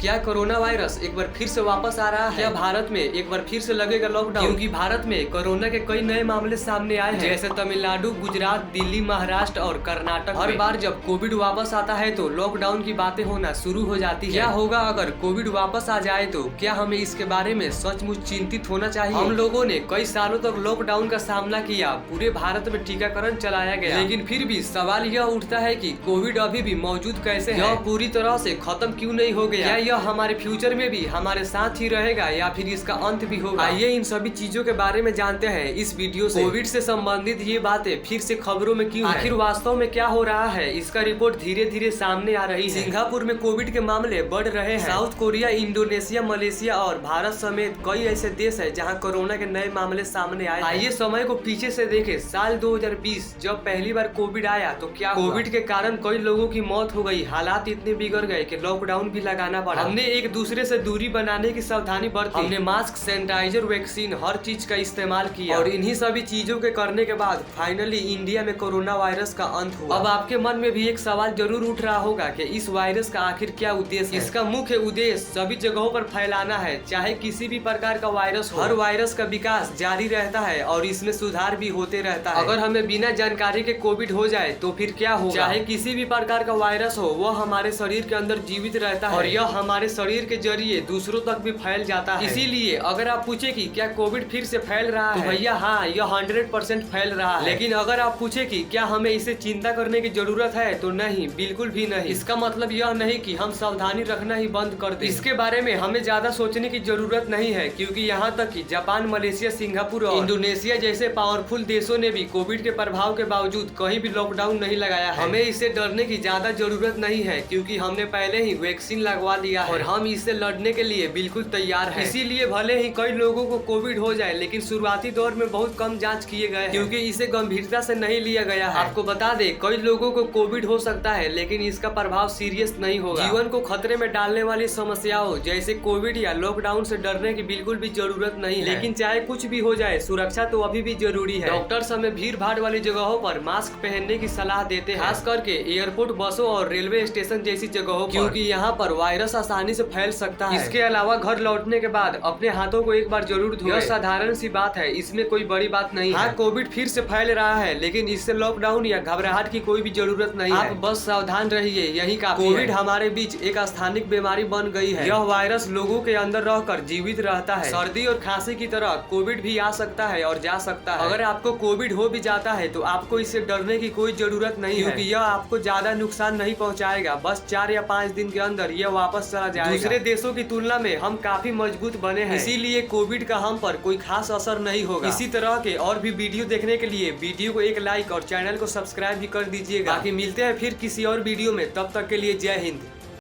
क्या corona virus एक बार फिर से वापस आ रहा है? क्या भारत में एक बार फिर से लगेगा लॉकडाउन? क्योंकि भारत में कोरोना के कई नए मामले सामने आए हैं, जैसे तमिलनाडु, गुजरात, दिल्ली, महाराष्ट्र और कर्नाटक। हर बार जब कोविड वापस आता है तो लॉकडाउन की बातें होना शुरू हो जाती है। क्या होगा अगर कोविड वापस आ जाए तो? क्या हमें इसके बारे में सचमुच चिंतित होना चाहिए? हम लोगों ने कई सालों तक लॉकडाउन का सामना किया, पूरे भारत में टीकाकरण चलाया गया, लेकिन फिर भी सवाल यह उठता है कि कोविड अभी भी मौजूद कैसे है? यह पूरी तरह से खत्म क्यों नहीं हो गया? यह हमारे फ्यूचर में भी हमारे साथ ही रहेगा या फिर इसका अंत भी होगा? आइए इन सभी चीजों के बारे में जानते हैं इस वीडियो से। कोविड से संबंधित ये बातें फिर से खबरों में क्यों? आखिर वास्तव में क्या हो रहा है? इसका रिपोर्ट धीरे धीरे सामने आ रही है। सिंगापुर में कोविड के मामले बढ़ रहे हैं। साउथ कोरिया, इंडोनेशिया, मलेशिया और भारत समेत कई ऐसे देश है जहाँ कोरोना के नए मामले सामने आए। आइए समय को पीछे से देखें। साल 2020 जब पहली बार कोविड आया तो क्या कोविड के कारण कई लोगों की मौत हो गई। हालात इतने बिगड़ गए कि लॉकडाउन भी लगाना पड़ा। हमने एक दूसरे से दूरी बनाने की सावधानी बरती। हमने मास्क, सैनिटाइजर, वैक्सीन, हर चीज का इस्तेमाल किया और इन्हीं सभी चीजों के करने के बाद फाइनली इंडिया में कोरोना वायरस का अंत हुआ। अब आपके मन में भी एक सवाल जरूर उठ रहा होगा कि इस वायरस का आखिर क्या उद्देश्य है? इसका मुख्य उद्देश्य सभी जगहों पर फैलाना है, चाहे किसी भी प्रकार का वायरस हो। हर वायरस का विकास जारी रहता है और इसमें सुधार भी होते रहता है। अगर हमें बिना जानकारी के कोविड हो जाए तो फिर क्या होगा? चाहे किसी भी प्रकार का वायरस हो, वह हमारे शरीर के अंदर जीवित रहता है और यह हमारे शरीर के जरिए दूसरों तक भी फैल जाता है। इसीलिए अगर आप पूछे कि क्या कोविड फिर से फैल रहा है, तो भैया हाँ, यह 100% फैल रहा है। लेकिन अगर आप पूछे कि क्या हमें इसे चिंता करने की जरूरत है, तो नहीं, बिल्कुल भी नहीं। इसका मतलब यह नहीं कि हम सावधानी रखना ही बंद कर दें। इसके बारे में हमें ज्यादा सोचने की जरूरत नहीं है, क्योंकि यहाँ तक कि जापान, मलेशिया, सिंगापुर और इंडोनेशिया जैसे पावरफुल देशों ने भी कोविड के प्रभाव के बावजूद कहीं भी लॉकडाउन नहीं लगाया है। हमें इससे डरने की ज्यादा जरूरत नहीं है, क्योंकि हमने पहले ही वैक्सीन लगवा लिया है और हम इससे लड़ने के लिए बिल्कुल तैयार है। इसीलिए भले ही कई लोगों को कोविड हो जाए, लेकिन शुरुआती दौर में बहुत कम जांच किए गए हैं, क्योंकि इसे गंभीरता से नहीं लिया गया है। आपको बता दें, कई लोगों को कोविड हो सकता है, लेकिन इसका प्रभाव सीरियस नहीं होगा। जीवन को खतरे में डालने वाली समस्याओं जैसे कोविड या लॉकडाउन से डरने की बिल्कुल भी जरूरत नहीं है। लेकिन चाहे कुछ भी हो जाए, सुरक्षा तो अभी भी जरूरी है। डॉक्टर्स हमें भीड़ भाड़ वाली जगहों पर मास्क पहनने की सलाह देते हैं, खास करके एयरपोर्ट, बसों और रेलवे स्टेशन जैसी जगहों पर, क्योंकि यहाँ पर वायरस आसानी से फैल सकता है। इसके अलावा घर लौटने के बाद अपने हाथों को एक बार जरूर धोएं। यह साधारण सी बात है, इसमें कोई बड़ी बात नहीं है। कोविड फिर से फैल रहा है, लेकिन इससे लॉकडाउन या घबराहट की कोई भी जरूरत नहीं है। आप बस सावधान रहिए, यही काफी है। कोविड हमारे बीच एक स्थानिक बीमारी बन गई है। यह वायरस लोगों के अंदर रहकर जीवित रहता है। सर्दी और खांसी की तरह कोविड भी आ सकता है और जा सकता है। अगर आपको कोविड हो भी जाता है तो आपको इससे डरने की कोई जरूरत नहीं है, क्योंकि यह आपको ज्यादा नुकसान नहीं पहुँचाएगा। बस 4 या 5 दिन के अंदर यह वापस चला जाएगा। दूसरे देशों की तुलना में हम काफी मजबूत बने हैं, इसीलिए कोविड का हम पर कोई खास असर नहीं होगा। इसी तरह के और भी वीडियो देखने के लिए वीडियो को एक लाइक और चैनल को सब्सक्राइब भी कर दीजिएगा। बाकी मिलते हैं फिर किसी और वीडियो में, तब तक के लिए जय हिंद।